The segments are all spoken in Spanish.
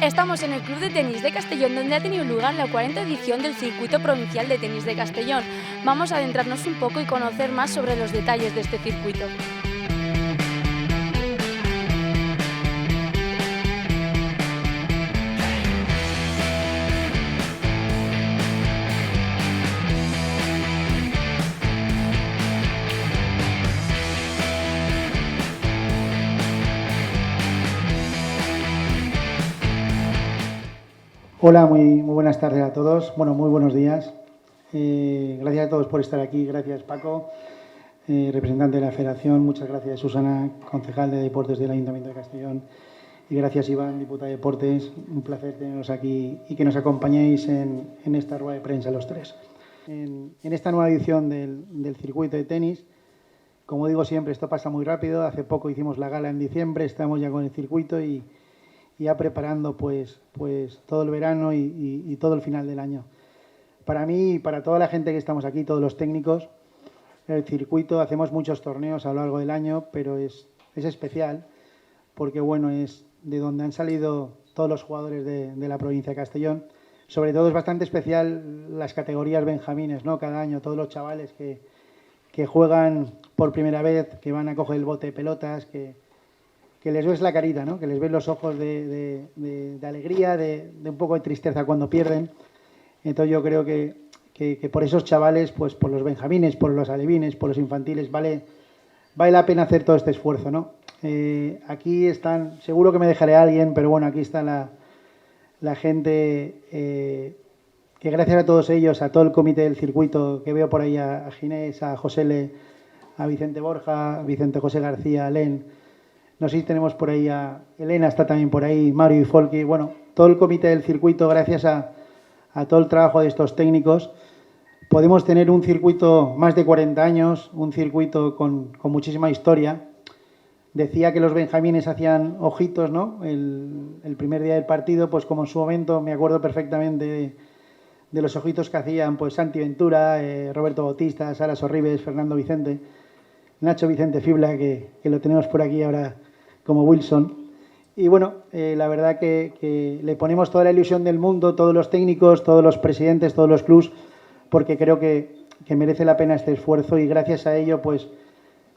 Estamos en el Club de Tenis de Castellón, donde ha tenido lugar la 40ª edición del Circuito Provincial de Tenis de Castellón. Vamos a adentrarnos un poco y conocer más sobre los detalles de este circuito. Hola, muy buenas tardes a todos. Bueno, muy buenos días. Gracias a todos por estar aquí. Gracias, Paco, representante de la Federación. Muchas gracias, Susana, concejal de Deportes del Ayuntamiento de Castellón. Y gracias, Iván, diputado de Deportes. Un placer teneros aquí y que nos acompañéis en esta rueda de prensa los tres. En esta nueva edición del circuito de tenis, como digo siempre, esto pasa muy rápido. Hace poco hicimos la gala en diciembre, estamos ya con el circuito y ya preparando pues todo el verano y todo el final del año. Para mí y para toda la gente que estamos aquí, todos los técnicos, el circuito, hacemos muchos torneos a lo largo del año, pero es especial porque bueno, es de donde han salido todos los jugadores de la provincia de Castellón. Sobre todo es bastante especial las categorías benjamines, ¿no? Cada año todos los chavales que juegan por primera vez, que van a coger el bote de pelotas, que les ves la carita, ¿no? Que les ves los ojos de alegría, de un poco de tristeza cuando pierden. Entonces yo creo que por esos chavales, pues por los benjamines, por los alevines, por los infantiles, vale la pena hacer todo este esfuerzo, ¿no? Aquí están, seguro que me dejaré a alguien, pero bueno, aquí está la gente que gracias a todos ellos, a todo el comité del circuito, que veo por ahí a Ginés, a José a Vicente Borja, a Vicente José García, a Len. No sé si tenemos por ahí a Elena, está también por ahí, Mario y Folky. Bueno, todo el comité del circuito, gracias a todo el trabajo de estos técnicos, podemos tener un circuito más de 40 años, un circuito con muchísima historia. Decía que los benjamines hacían ojitos, ¿no? El primer día del partido, pues como en su momento me acuerdo perfectamente de los ojitos que hacían pues Santi Ventura, Roberto Bautista, Sara Sorribes, Fernando Vicente, Nacho Vicente Fibla, que lo tenemos por aquí ahora como Wilson. Y bueno, la verdad que le ponemos toda la ilusión del mundo, todos los técnicos, todos los presidentes, todos los clubs, porque creo que merece la pena este esfuerzo y gracias a ello pues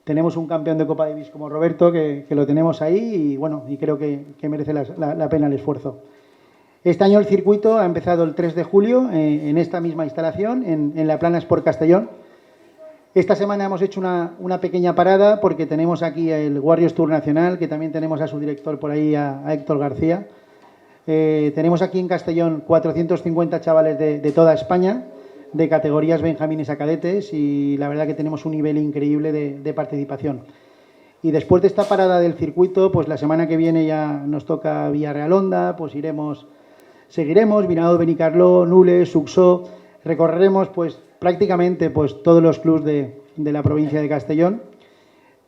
tenemos un campeón de Copa Davis como Roberto, que lo tenemos ahí y bueno, y creo que merece la pena el esfuerzo. Este año el circuito ha empezado el 3 de julio en esta misma instalación, en la Plana Sport Castellón. Esta semana hemos hecho una pequeña parada porque tenemos aquí el Warriors Tour Nacional, que también tenemos a su director por ahí, a Héctor García. Tenemos aquí en Castellón 450 chavales de toda España, de categorías benjamines a cadetes, y la verdad que tenemos un nivel increíble de participación. Y después de esta parada del circuito, pues la semana que viene ya nos toca Villarreal Honda, pues seguiremos, Vinado, Benicarló, Nules, Sucsó, recorreremos pues prácticamente pues todos los clubs de la provincia de Castellón.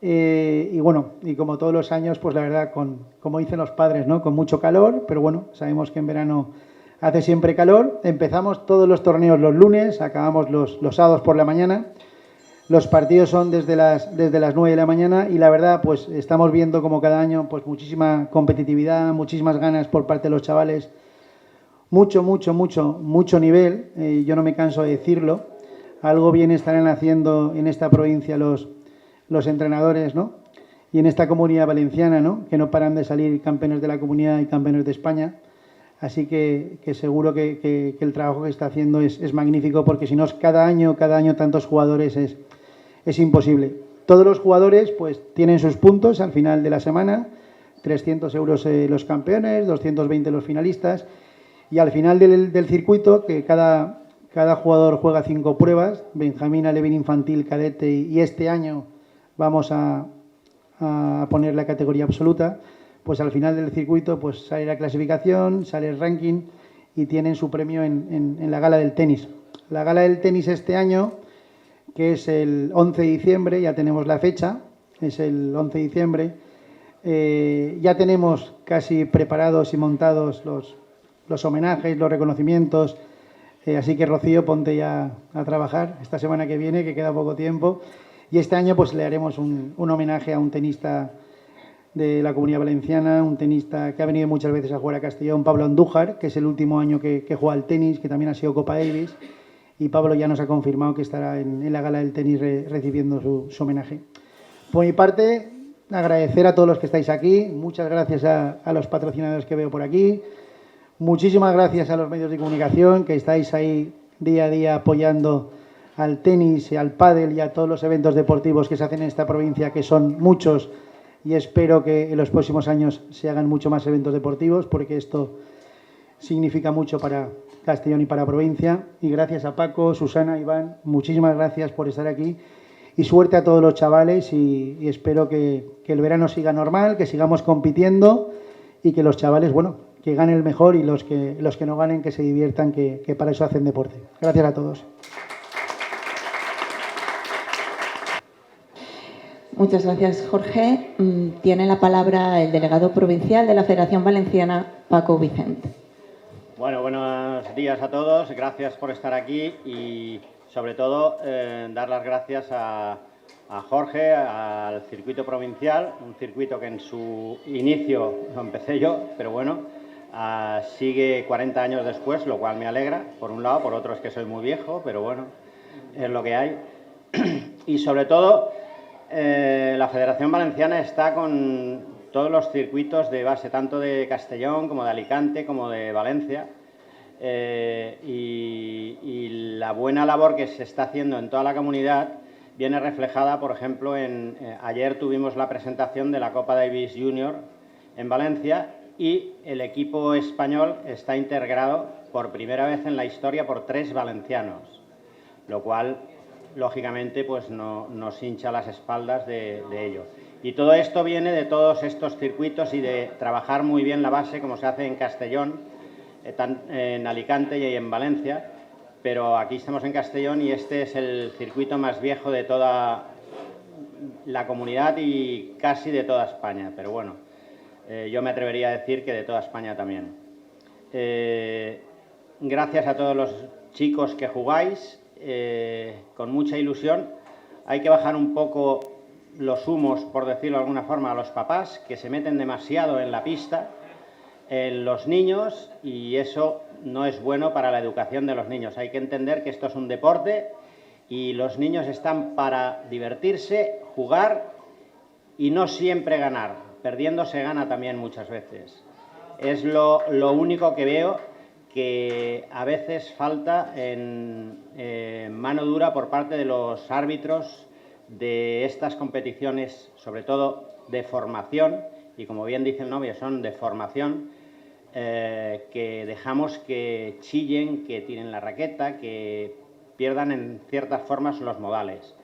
Y bueno, y como todos los años, pues la verdad, como dicen los padres, ¿no? Con mucho calor, pero bueno, sabemos que en verano hace siempre calor. Empezamos todos los torneos los lunes, acabamos los sábados por la mañana. Los partidos son desde las 9 de la mañana y la verdad, pues estamos viendo como cada año pues muchísima competitividad, muchísimas ganas por parte de los chavales. Mucho nivel, yo no me canso de decirlo. Algo bien estarán haciendo en esta provincia los entrenadores, ¿no? Y en esta comunidad valenciana, ¿no? Que no paran de salir campeones de la comunidad y campeones de España. Así que seguro que el trabajo que está haciendo es magnífico, porque si no es cada año tantos jugadores es imposible. Todos los jugadores pues tienen sus puntos al final de la semana, 300 euros los campeones, 220 los finalistas. Y al final del circuito, que cada jugador juega 5 pruebas, benjamín, alevín, infantil, cadete, y este año vamos a poner la categoría absoluta, pues al final del circuito pues sale la clasificación, sale el ranking y tienen su premio en la gala del tenis. La gala del tenis este año, que es el 11 de diciembre, ya tenemos la fecha, es el 11 de diciembre, ya tenemos casi preparados y montados los homenajes, los reconocimientos, así que Rocío, ponte ya a trabajar esta semana que viene, que queda poco tiempo, y este año pues le haremos un homenaje a un tenista de la Comunidad Valenciana, un tenista que ha venido muchas veces a jugar a Castellón, Pablo Andújar, que es el último año que juega al tenis, que también ha sido Copa Davis, y Pablo ya nos ha confirmado que estará en la gala del tenis recibiendo su homenaje. Por mi parte, agradecer a todos los que estáis aquí, muchas gracias a los patrocinadores que veo por aquí, muchísimas gracias a los medios de comunicación que estáis ahí día a día apoyando al tenis, al pádel y a todos los eventos deportivos que se hacen en esta provincia, que son muchos, y espero que en los próximos años se hagan mucho más eventos deportivos, porque esto significa mucho para Castellón y para la provincia. Y gracias a Paco, Susana, Iván, muchísimas gracias por estar aquí. Y suerte a todos los chavales y espero que el verano siga normal, que sigamos compitiendo y que los chavales, bueno, que ganen el mejor y los que no ganen, que se diviertan, que para eso hacen deporte. Gracias a todos. Muchas gracias, Jorge. Tiene la palabra el delegado provincial de la Federación Valenciana, Paco Vicente. Bueno, buenos días a todos. Gracias por estar aquí y, sobre todo, dar las gracias a Jorge, al circuito provincial, un circuito que en su inicio lo empecé yo, pero bueno, sigue 40 años después, lo cual me alegra, por un lado, por otro es que soy muy viejo, pero bueno, es lo que hay. Y, sobre todo, la Federación Valenciana está con todos los circuitos de base, tanto de Castellón como de Alicante, como de Valencia, y la buena labor que se está haciendo en toda la comunidad viene reflejada, por ejemplo, ayer tuvimos la presentación de la Copa Davis Junior en Valencia y el equipo español está integrado por primera vez en la historia por 3 valencianos, lo cual, lógicamente, pues nos hincha las espaldas de ello. Y todo esto viene de todos estos circuitos y de trabajar muy bien la base, como se hace en Castellón, en Alicante y en Valencia, pero aquí estamos en Castellón y este es el circuito más viejo de toda la comunidad y casi de toda España, pero bueno, yo me atrevería a decir que de toda España también. Gracias a todos los chicos que jugáis, con mucha ilusión. Hay que bajar un poco los humos, por decirlo de alguna forma, a los papás, que se meten demasiado en la pista, en los niños, y eso no es bueno para la educación de los niños. Hay que entender que esto es un deporte y los niños están para divertirse, jugar y no siempre ganar. Perdiendo se gana también muchas veces. Es lo único que veo que a veces falta en mano dura por parte de los árbitros de estas competiciones, sobre todo de formación, y como bien dice el novio, son de formación, que dejamos que chillen, que tiren la raqueta, que pierdan en ciertas formas los modales.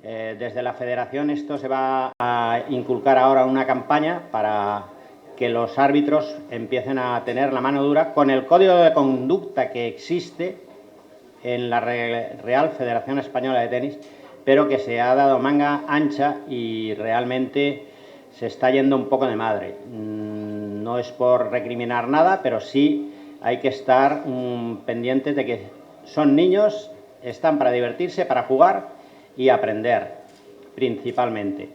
Desde la Federación esto se va a inculcar ahora una campaña para que los árbitros empiecen a tener la mano dura con el código de conducta que existe en la Real Federación Española de Tenis, pero que se ha dado manga ancha y realmente se está yendo un poco de madre. No es por recriminar nada, pero sí hay que estar pendientes de que son niños, están para divertirse, para jugar y aprender, principalmente.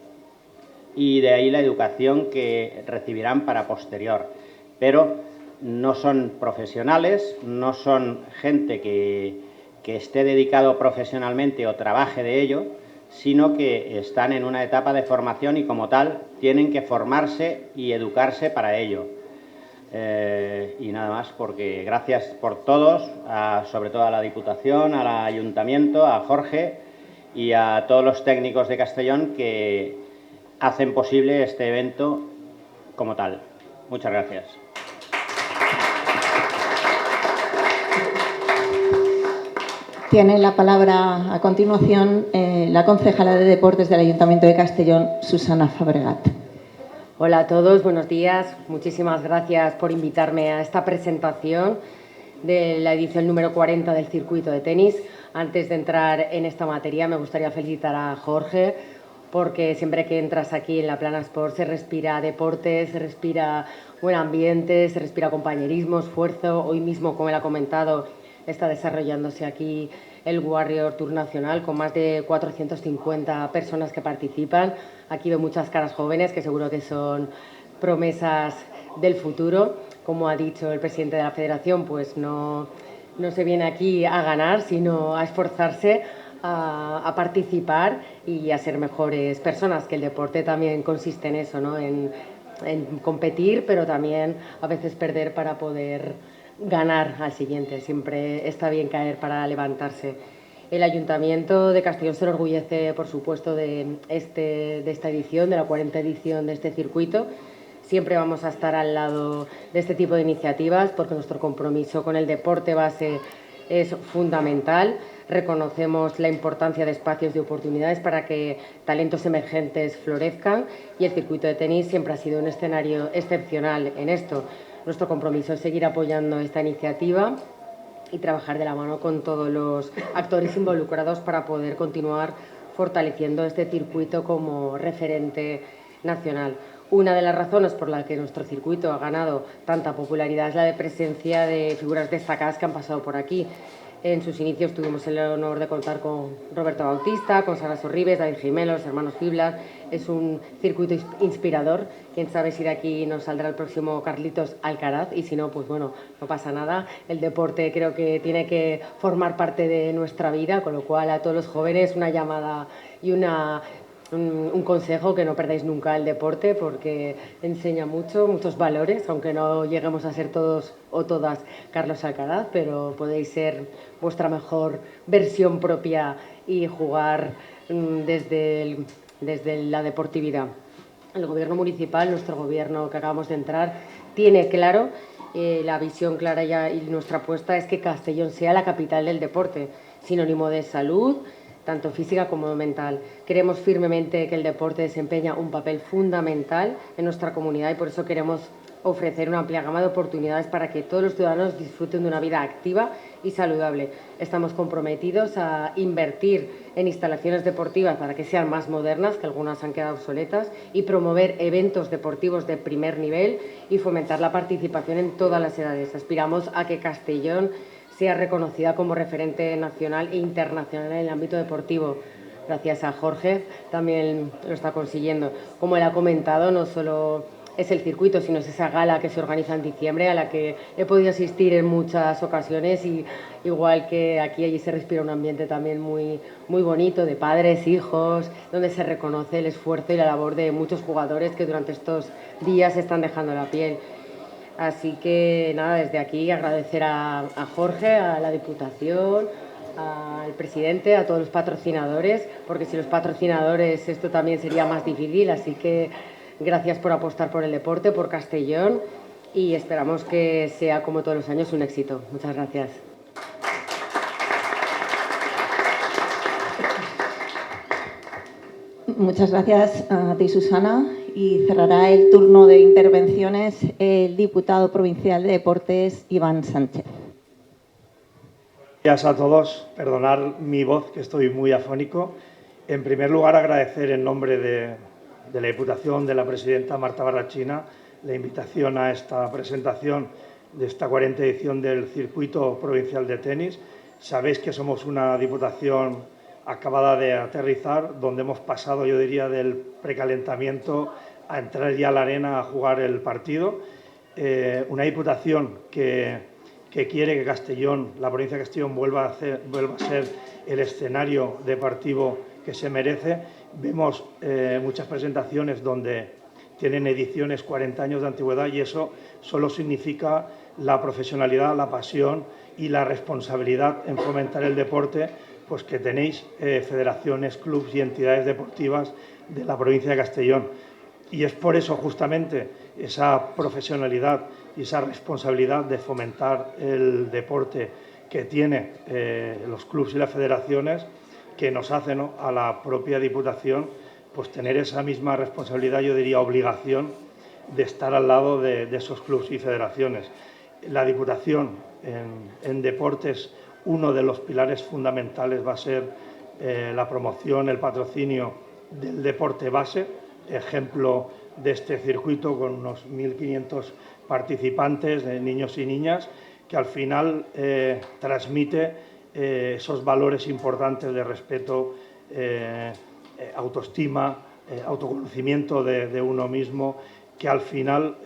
Y de ahí la educación que recibirán para posterior. Pero no son profesionales, no son gente que esté dedicado profesionalmente o trabaje de ello, sino que están en una etapa de formación y, como tal, tienen que formarse y educarse para ello. Y nada más, porque gracias por todos, sobre todo a la Diputación, al Ayuntamiento, a Jorge y a todos los técnicos de Castellón que hacen posible este evento como tal. Muchas gracias. Tiene la palabra a continuación la concejala de Deportes del Ayuntamiento de Castellón, Susana Fabregat. Hola a todos, buenos días. Muchísimas gracias por invitarme a esta presentación de la edición número 40 del circuito de tenis. Antes de entrar en esta materia, me gustaría felicitar a Jorge, porque siempre que entras aquí en la Plana Sport se respira deporte, se respira buen ambiente, se respira compañerismo, esfuerzo. Hoy mismo, como él ha comentado, está desarrollándose aquí el Warrior Tour Nacional, con más de 450 personas que participan. Aquí veo muchas caras jóvenes que seguro que son promesas del futuro. Como ha dicho el presidente de la Federación, pues no se viene aquí a ganar, sino a esforzarse, a participar y a ser mejores personas, que el deporte también consiste en eso, ¿no? En competir, pero también a veces perder para poder ganar al siguiente. Siempre está bien caer para levantarse. El Ayuntamiento de Castellón se enorgullece, por supuesto, de esta edición, de la 40ª edición de este circuito. Siempre vamos a estar al lado de este tipo de iniciativas porque nuestro compromiso con el deporte base es fundamental. Reconocemos la importancia de espacios de oportunidades para que talentos emergentes florezcan y el circuito de tenis siempre ha sido un escenario excepcional en esto. Nuestro compromiso es seguir apoyando esta iniciativa y trabajar de la mano con todos los actores involucrados para poder continuar fortaleciendo este circuito como referente nacional. Una de las razones por las que nuestro circuito ha ganado tanta popularidad es la de presencia de figuras destacadas que han pasado por aquí. En sus inicios tuvimos el honor de contar con Roberto Bautista, con Sara Sorribes, David Jiménez, los hermanos Fiblas. Es un circuito inspirador. Quién sabe si de aquí nos saldrá el próximo Carlitos Alcaraz, y si no, pues bueno, no pasa nada. El deporte creo que tiene que formar parte de nuestra vida, con lo cual a todos los jóvenes una llamada y un consejo: que no perdáis nunca el deporte porque enseña muchos valores, aunque no lleguemos a ser todos o todas Carlos Alcaraz, pero podéis ser vuestra mejor versión propia y jugar desde la deportividad. El gobierno municipal, nuestro gobierno que acabamos de entrar, tiene claro, la visión clara y nuestra apuesta es que Castellón sea la capital del deporte, sinónimo de salud, tanto física como mental. Creemos firmemente que el deporte desempeña un papel fundamental en nuestra comunidad y por eso queremos ofrecer una amplia gama de oportunidades para que todos los ciudadanos disfruten de una vida activa y saludable. Estamos comprometidos a invertir en instalaciones deportivas para que sean más modernas, que algunas han quedado obsoletas, y promover eventos deportivos de primer nivel y fomentar la participación en todas las edades. Aspiramos a que Castellón sea reconocida como referente nacional e internacional en el ámbito deportivo. Gracias a Jorge también lo está consiguiendo. Como él ha comentado, no solo es el circuito, sino es esa gala que se organiza en diciembre, a la que he podido asistir en muchas ocasiones, y igual que aquí, allí se respira un ambiente también muy bonito, de padres, hijos, donde se reconoce el esfuerzo y la labor de muchos jugadores que durante estos días están dejando la piel. Así que nada, desde aquí agradecer a Jorge, a la Diputación, al presidente, a todos los patrocinadores, porque sin los patrocinadores esto también sería más difícil. Así que gracias por apostar por el deporte, por Castellón, y esperamos que sea, como todos los años, un éxito. Muchas gracias. Muchas gracias a ti, Susana. Y cerrará el turno de intervenciones el diputado provincial de Deportes, Iván Sánchez. Gracias a todos. Perdonar mi voz, que estoy muy afónico. En primer lugar, agradecer en nombre de la Diputación, de la presidenta Marta Barrachina, la invitación a esta presentación de esta 40ª edición del Circuito Provincial de Tenis. Sabéis que somos una diputación acabada de aterrizar, donde hemos pasado, yo diría, del precalentamiento a entrar ya a la arena a jugar el partido. Una diputación que quiere que Castellón, la provincia de Castellón, vuelva a ser el escenario deportivo que se merece. Vemos muchas presentaciones donde tienen ediciones 40 años de antigüedad, y eso solo significa la profesionalidad, la pasión y la responsabilidad en fomentar el deporte, pues que tenéis federaciones, clubes y entidades deportivas de la provincia de Castellón. Y es por eso, justamente, esa profesionalidad y esa responsabilidad de fomentar el deporte que tiene los clubes y las federaciones, que nos hace, ¿no?, a la propia Diputación, pues tener esa misma responsabilidad, yo diría obligación, de estar al lado de esos clubes y federaciones. La Diputación en deportes, uno de los pilares fundamentales va a ser la promoción, el patrocinio del deporte base, ejemplo de este circuito con unos 1.500 participantes, niños y niñas, que al final transmite esos valores importantes de respeto, autoestima, autoconocimiento de uno mismo, que al final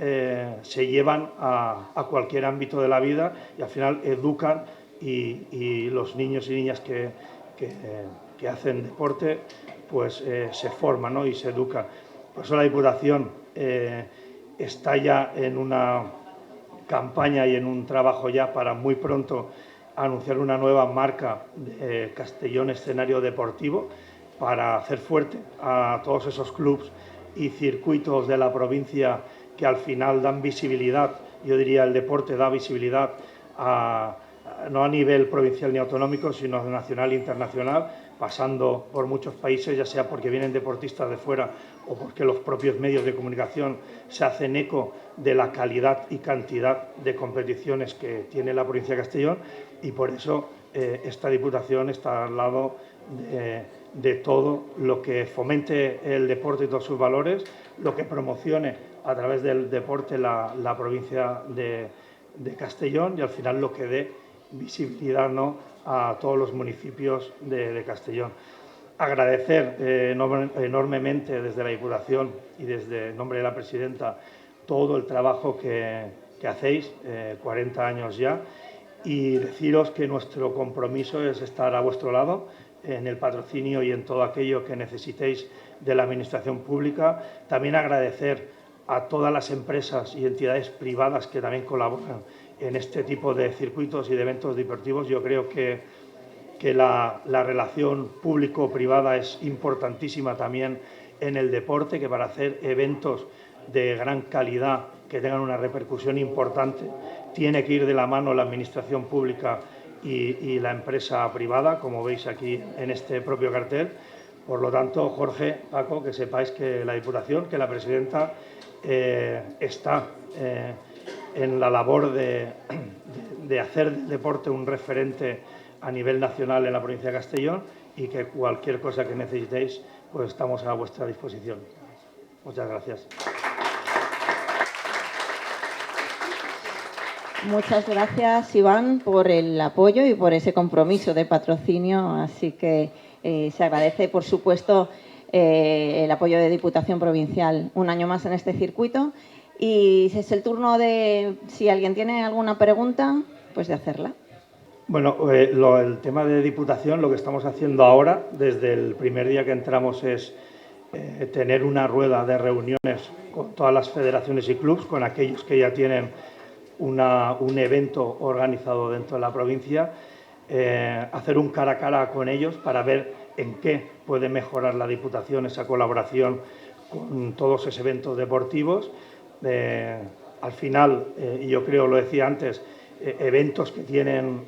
se llevan a cualquier ámbito de la vida y al final educan y los niños y niñas que hacen deporte pues se forman, ¿no? Y se educan. Por eso la Diputación está ya en una campaña y en un trabajo ya para muy pronto anunciar una nueva marca de Castellón Escenario Deportivo para hacer fuerte a todos esos clubs y circuitos de la provincia que al final dan visibilidad. Yo diría el deporte da visibilidad no a nivel provincial ni autonómico, sino nacional e internacional, pasando por muchos países, ya sea porque vienen deportistas de fuera o porque los propios medios de comunicación se hacen eco de la calidad y cantidad de competiciones que tiene la provincia de Castellón, y por eso esta Diputación está al lado de todo lo que fomente el deporte y todos sus valores, lo que promocione a través del deporte la provincia de Castellón y al final lo que dé visibilidad, ¿no?, a todos los municipios de Castellón. Agradecer enormemente desde la Diputación y desde el nombre de la presidenta todo el trabajo que hacéis, 40 años ya, y deciros que nuestro compromiso es estar a vuestro lado en el patrocinio y en todo aquello que necesitéis de la Administración pública. También agradecer a todas las empresas y entidades privadas que también colaboran en este tipo de circuitos y de eventos deportivos. Yo creo que la relación público-privada es importantísima también en el deporte, que para hacer eventos de gran calidad que tengan una repercusión importante tiene que ir de la mano la Administración pública y la empresa privada, como veis aquí en este propio cartel. Por lo tanto, Jorge, Paco, que sepáis que la Diputación, que la presidenta está en la labor de hacer del deporte un referente a nivel nacional en la provincia de Castellón, y que cualquier cosa que necesitéis, pues estamos a vuestra disposición. Muchas gracias. Muchas gracias, Iván, por el apoyo y por ese compromiso de patrocinio. Así que se agradece, por supuesto, el apoyo de Diputación Provincial un año más en este circuito. Y es el turno de, si alguien tiene alguna pregunta, pues de hacerla. Bueno, el tema de Diputación, lo que estamos haciendo ahora, desde el primer día que entramos, es tener una rueda de reuniones con todas las federaciones y clubs, con aquellos que ya tienen un evento organizado dentro de la provincia, hacer un cara a cara con ellos para ver en qué puede mejorar la Diputación esa colaboración con todos esos eventos deportivos. Al final, y yo creo, lo decía antes, eventos que tienen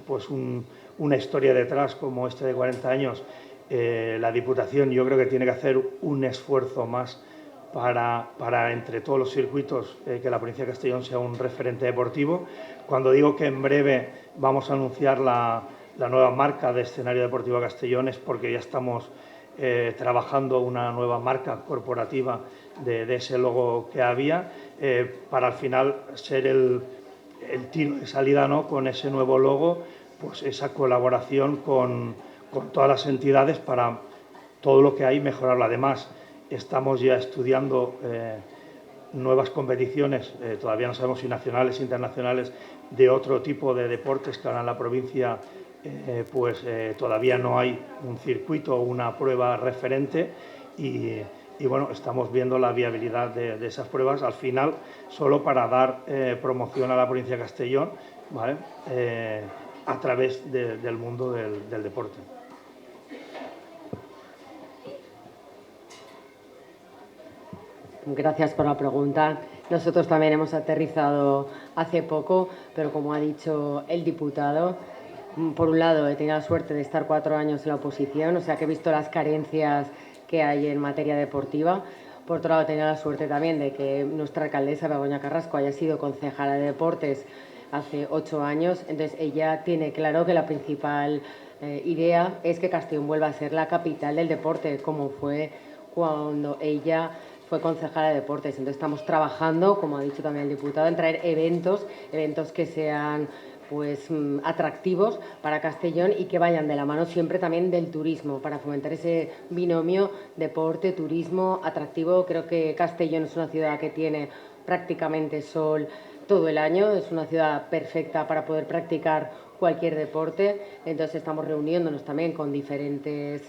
pues una historia detrás como este de 40 años, la Diputación yo creo que tiene que hacer un esfuerzo más para entre todos los circuitos, que la provincia de Castellón sea un referente deportivo. Cuando digo que en breve vamos a anunciar la nueva marca de Escenario Deportivo Castellón, es porque ya estamos trabajando una nueva marca corporativa de ese logo que había, para al final ser el tiro de salida, ¿no?, con ese nuevo logo, pues esa colaboración con todas las entidades para todo lo que hay mejorarlo. Además, estamos ya estudiando nuevas competiciones, todavía no sabemos si nacionales o internacionales, de otro tipo de deportes que ahora en la provincia todavía no hay un circuito o una prueba referente, y bueno, estamos viendo la viabilidad de esas pruebas, al final solo para dar promoción a la provincia de Castellón, ¿vale?, a través del mundo del deporte. Gracias por la pregunta. Nosotros también hemos aterrizado hace poco, pero como ha dicho el diputado, por un lado he tenido la suerte de estar 4 años en la oposición, o sea que he visto las carencias que hay en materia deportiva. Por otro lado, he tenido la suerte también de que nuestra alcaldesa, Begoña Carrasco, haya sido concejala de deportes hace 8 años. Entonces, ella tiene claro que la principal idea es que Castellón vuelva a ser la capital del deporte, como fue cuando ella fue concejala de deportes. Entonces, estamos trabajando, como ha dicho también el diputado, en traer eventos que sean pues atractivos para Castellón y que vayan de la mano siempre también del turismo, para fomentar ese binomio deporte, turismo, atractivo. Creo que Castellón es una ciudad que tiene prácticamente sol todo el año, es una ciudad perfecta para poder practicar cualquier deporte, entonces estamos reuniéndonos también con diferentes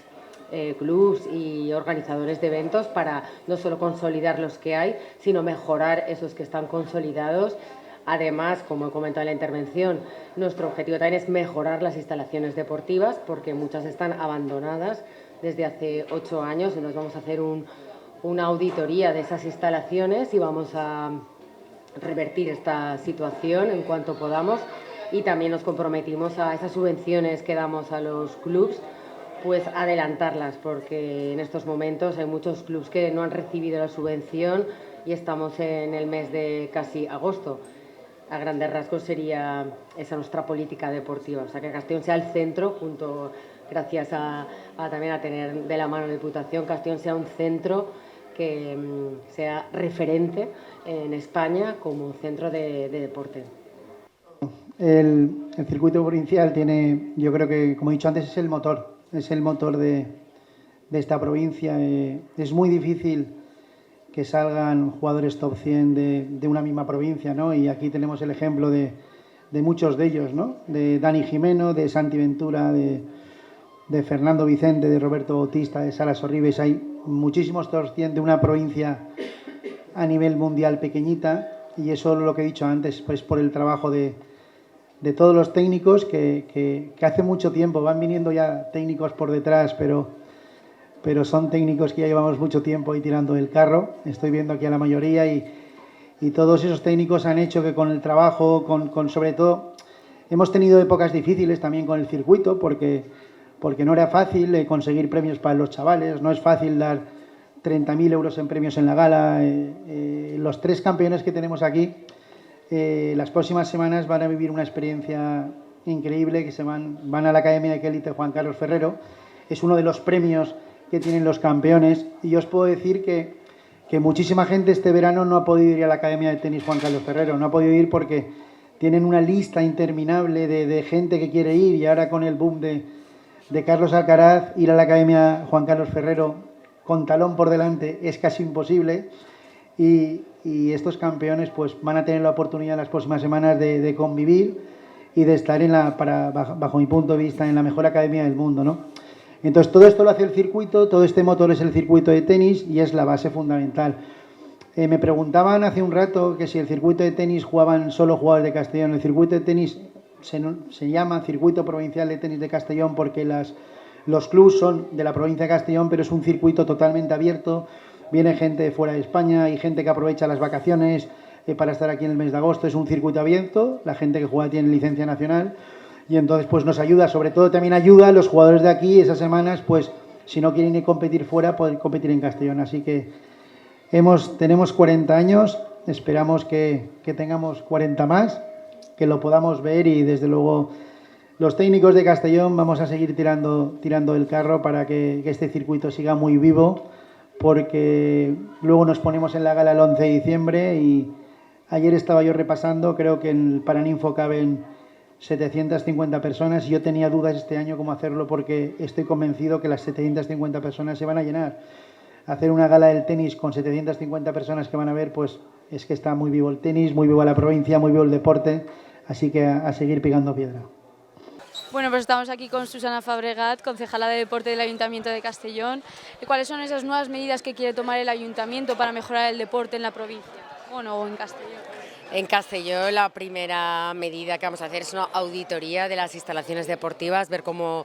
clubs y organizadores de eventos para no solo consolidar los que hay, sino mejorar esos que están consolidados. Además, como he comentado en la intervención, nuestro objetivo también es mejorar las instalaciones deportivas porque muchas están abandonadas desde hace 8 años, entonces vamos a hacer una auditoría de esas instalaciones y vamos a revertir esta situación en cuanto podamos, y también nos comprometimos a esas subvenciones que damos a los clubs, pues adelantarlas, porque en estos momentos hay muchos clubs que no han recibido la subvención y estamos en el mes de casi agosto. A grandes rasgos sería esa nuestra política deportiva, o sea que Castellón sea el centro, junto, gracias también a tener de la mano la Diputación, Castellón sea un centro que sea referente en España como centro de deporte. El circuito provincial tiene, yo creo que, como he dicho antes, es el motor de esta provincia. Es muy difícil que salgan jugadores top 100 de una misma provincia, ¿no? Y aquí tenemos el ejemplo de muchos de ellos, ¿no? De Dani Jimeno, de Santi Ventura, de Fernando Vicente, de Roberto Bautista, de Salas Orribes. Hay muchísimos top 100 de una provincia a nivel mundial pequeñita, y eso lo que he dicho antes, pues por el trabajo de todos los técnicos que hace mucho tiempo van viniendo ya técnicos por detrás, pero son técnicos que ya llevamos mucho tiempo ahí tirando el carro. Estoy viendo aquí a la mayoría y todos esos técnicos han hecho que con el trabajo, con sobre todo, hemos tenido épocas difíciles también con el circuito porque no era fácil conseguir premios para los chavales, no es fácil dar 30.000 euros en premios en la gala. Los 3 campeones que tenemos aquí, las próximas semanas van a vivir una experiencia increíble, que van a la Academia de Élite Juan Carlos Ferrero. Es uno de los premios que tienen los campeones, y yo os puedo decir que muchísima gente este verano no ha podido ir a la Academia de Tenis Juan Carlos Ferrero, no ha podido ir porque tienen una lista interminable de gente que quiere ir, y ahora con el boom de Carlos Alcaraz, ir a la Academia Juan Carlos Ferrero con talón por delante es casi imposible, y estos campeones pues van a tener la oportunidad en las próximas semanas de convivir y de estar bajo mi punto de vista, en la mejor academia del mundo, ¿no? Entonces todo esto lo hace el circuito, todo este motor es el circuito de tenis y es la base fundamental. Me preguntaban hace un rato que si el circuito de tenis jugaban solo jugadores de Castellón. El circuito de tenis se llama Circuito Provincial de Tenis de Castellón porque los clubs son de la provincia de Castellón, pero es un circuito totalmente abierto. Viene gente de fuera de España, hay gente que aprovecha las vacaciones para estar aquí en el mes de agosto. Es un circuito abierto, la gente que juega tiene licencia nacional, y entonces pues nos ayuda, sobre todo también ayuda a los jugadores de aquí esas semanas, pues si no quieren ir a competir fuera, poder competir en Castellón. Así que tenemos 40 años, esperamos que tengamos 40 más, que lo podamos ver, y desde luego los técnicos de Castellón vamos a seguir tirando el carro para que este circuito siga muy vivo, porque luego nos ponemos en la gala el 11 de diciembre y ayer estaba yo repasando, creo que en el Paraninfo caben 750 personas, y yo tenía dudas este año cómo hacerlo, porque estoy convencido que las 750 personas se van a llenar. Hacer una gala del tenis con 750 personas que van a ver, pues es que está muy vivo el tenis, muy vivo la provincia, muy vivo el deporte, así que a seguir pegando piedra. Bueno, pues estamos aquí con Susana Fabregat, concejala de Deporte del Ayuntamiento de Castellón. ¿Cuáles son esas nuevas medidas que quiere tomar el Ayuntamiento para mejorar el deporte en la provincia? Bueno, o en Castellón. En Castellón la primera medida que vamos a hacer es una auditoría de las instalaciones deportivas, ver cómo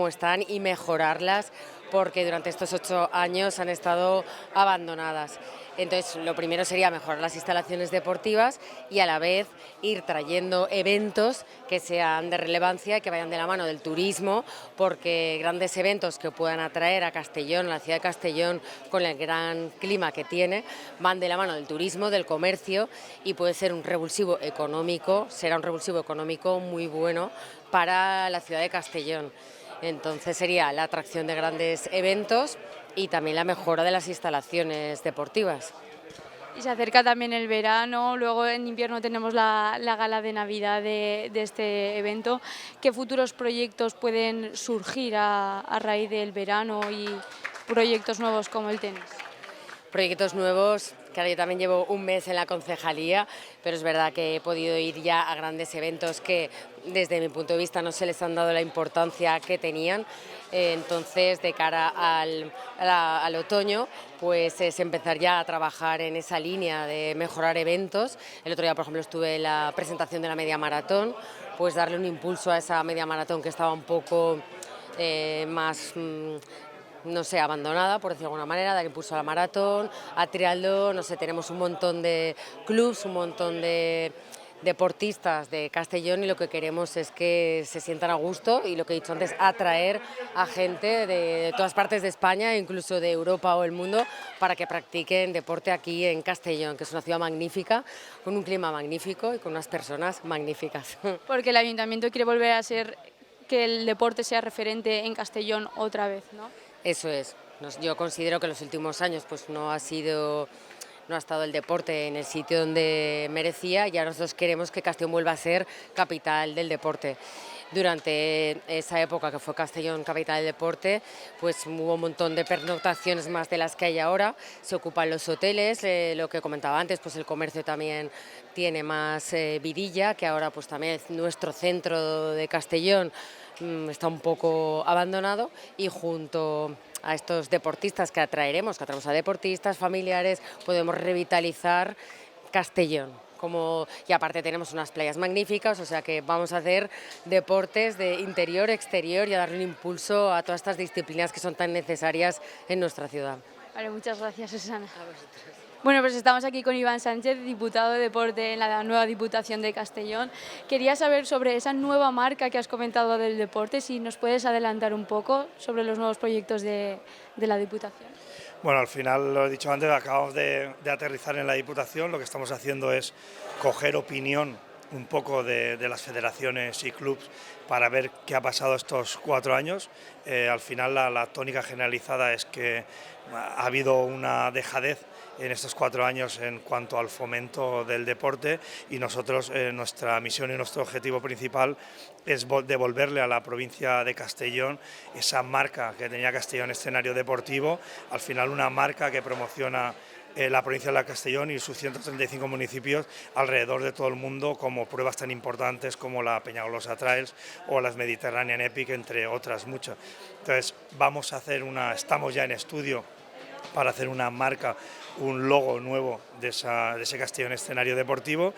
están y mejorarlas, porque durante estos 8 años han estado abandonadas. Entonces, lo primero sería mejorar las instalaciones deportivas y a la vez ir trayendo eventos que sean de relevancia y que vayan de la mano del turismo, porque grandes eventos que puedan atraer a Castellón, a la ciudad de Castellón, con el gran clima que tiene, van de la mano del turismo, del comercio, y puede ser un revulsivo económico, será un revulsivo económico muy bueno para la ciudad de Castellón. Entonces sería la atracción de grandes eventos y también la mejora de las instalaciones deportivas. Y se acerca también el verano, luego en invierno tenemos la gala de Navidad de este evento. ¿Qué futuros proyectos pueden surgir a raíz del verano y proyectos nuevos como el tenis? Proyectos nuevos, claro, yo también llevo un mes en la concejalía, pero es verdad que he podido ir ya a grandes eventos que desde mi punto de vista no se les han dado la importancia que tenían. Entonces, de cara al otoño, pues es empezar ya a trabajar en esa línea de mejorar eventos. El otro día, por ejemplo, estuve en la presentación de la media maratón, pues darle un impulso a esa media maratón que estaba un poco más no sé, abandonada, por decirlo de alguna manera, dar impulso a la maratón, a triatlón, no sé, tenemos un montón de clubs, un montón de deportistas de Castellón y lo que queremos es que se sientan a gusto y lo que he dicho antes, atraer a gente de todas partes de España, incluso de Europa o el mundo, para que practiquen deporte aquí en Castellón, que es una ciudad magnífica, con un clima magnífico y con unas personas magníficas. Porque el ayuntamiento quiere volver a ser, que el deporte sea referente en Castellón otra vez, ¿no? Eso es. Yo considero que en los últimos años pues no ha estado el deporte en el sitio donde merecía y ahora nosotros queremos que Castellón vuelva a ser capital del deporte. Durante esa época que fue Castellón capital del deporte, pues hubo un montón de pernoctaciones más de las que hay ahora, se ocupan los hoteles, lo que comentaba antes, pues el comercio también tiene más vidilla, que ahora pues también nuestro centro de Castellón está un poco abandonado y junto a estos deportistas que atraeremos a deportistas, familiares, podemos revitalizar Castellón. Y aparte tenemos unas playas magníficas, o sea que vamos a hacer deportes de interior, exterior y a darle un impulso a todas estas disciplinas que son tan necesarias en nuestra ciudad. Vale, muchas gracias, Susana. A vosotros. Bueno, pues estamos aquí con Iván Sánchez, diputado de Deporte en la nueva Diputación de Castellón. Quería saber sobre esa nueva marca que has comentado del deporte, si nos puedes adelantar un poco sobre los nuevos proyectos de la Diputación. Bueno, al final, lo he dicho antes, acabamos de aterrizar en la Diputación. Lo que estamos haciendo es coger opinión un poco de las federaciones y clubes para ver qué ha pasado estos 4 años. Al final la tónica generalizada es que ha habido una dejadez en estos 4 años en cuanto al fomento del deporte y nosotros, nuestra misión y nuestro objetivo principal es devolverle a la provincia de Castellón esa marca que tenía Castellón, escenario deportivo, al final una marca que promociona la provincia de Castellón y sus 135 municipios alrededor de todo el mundo, como pruebas tan importantes como la Peñagolosa Trails o las Mediterranean Epic, entre otras muchas. Entonces estamos ya en estudio para hacer una marca, un logo nuevo de ese Castellón escenario deportivo,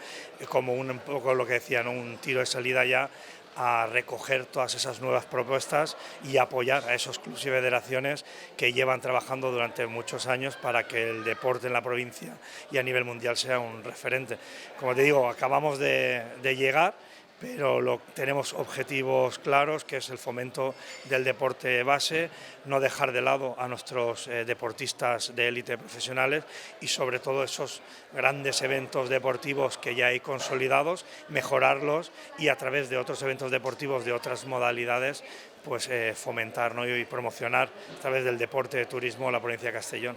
como un poco lo que decían, un tiro de salida ya a recoger todas esas nuevas propuestas y apoyar a esos clubes y federaciones que llevan trabajando durante muchos años para que el deporte en la provincia y a nivel mundial sea un referente. Como te digo, acabamos de llegar, pero tenemos objetivos claros, que es el fomento del deporte base, no dejar de lado a nuestros deportistas de élite profesionales y sobre todo esos grandes eventos deportivos que ya hay consolidados, mejorarlos y a través de otros eventos deportivos de otras modalidades pues fomentar, ¿no? y promocionar a través del deporte de turismo la provincia de Castellón.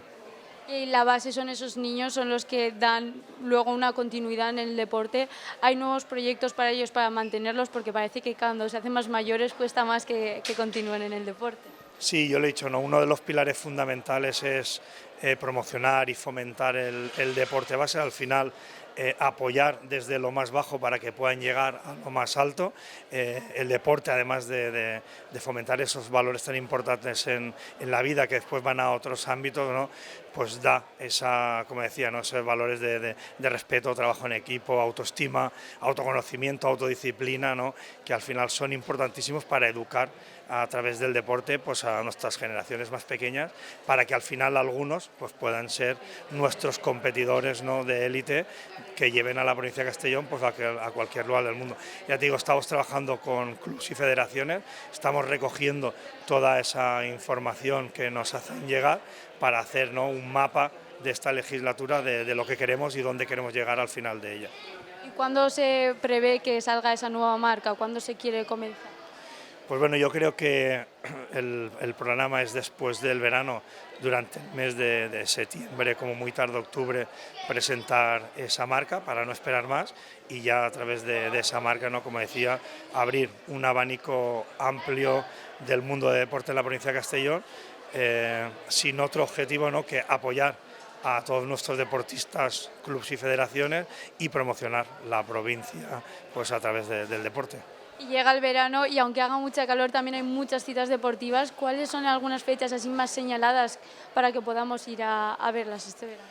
Y la base son esos niños, son los que dan luego una continuidad en el deporte. Hay nuevos proyectos para ellos, para mantenerlos, porque parece que cuando se hacen más mayores cuesta más que continúen en el deporte. Sí, yo le he dicho, ¿no? Uno de los pilares fundamentales es promocionar y fomentar el deporte base. Al final, apoyar desde lo más bajo para que puedan llegar a lo más alto. El deporte, además de fomentar esos valores tan importantes en la vida que después van a otros ámbitos, ¿no? Pues da como decía, ¿no? esos valores de respeto, trabajo en equipo, autoestima, autoconocimiento, autodisciplina, ¿no? que al final son importantísimos para educar a través del deporte pues a nuestras generaciones más pequeñas, para que al final algunos pues puedan ser nuestros competidores, ¿no? de élite que lleven a la provincia de Castellón pues a cualquier lugar del mundo. Ya te digo, estamos trabajando con clubes y federaciones, estamos recogiendo toda esa información que nos hacen llegar para hacer, ¿no? un mapa de esta legislatura de lo que queremos y dónde queremos llegar al final de ella. ¿Y cuándo se prevé que salga esa nueva marca? ¿Cuándo se quiere comenzar? Pues bueno, yo creo que el programa es después del verano, durante el mes de septiembre, como muy tarde octubre, presentar esa marca para no esperar más y ya a través de esa marca, ¿no? Como decía, abrir un abanico amplio del mundo de deporte en la provincia de Castellón, sin otro objetivo, ¿no?, que apoyar a todos nuestros deportistas, clubes y federaciones y promocionar la provincia pues a través del deporte. Y llega el verano y aunque haga mucha calor también hay muchas citas deportivas. ¿Cuáles son algunas fechas así más señaladas para que podamos ir a verlas este verano?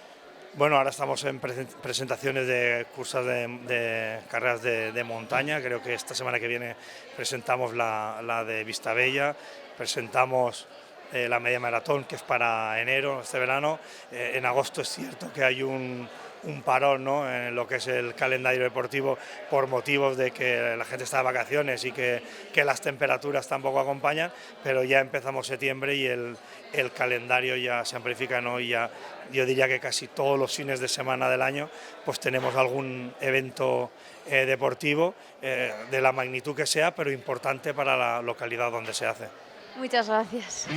Bueno, ahora estamos en presentaciones de cursos de carreras de montaña. Creo que esta semana que viene presentamos la de Vistabella, presentamos la media maratón, que es para enero, este verano. En agosto es cierto que hay un parón, ¿no?, en lo que es el calendario deportivo por motivos de que la gente está de vacaciones y que las temperaturas tampoco acompañan, pero ya empezamos septiembre y el calendario ya se amplifica, ¿no? Y ya yo diría que casi todos los fines de semana del año pues tenemos algún evento deportivo de la magnitud que sea, pero importante para la localidad donde se hace. Muchas gracias.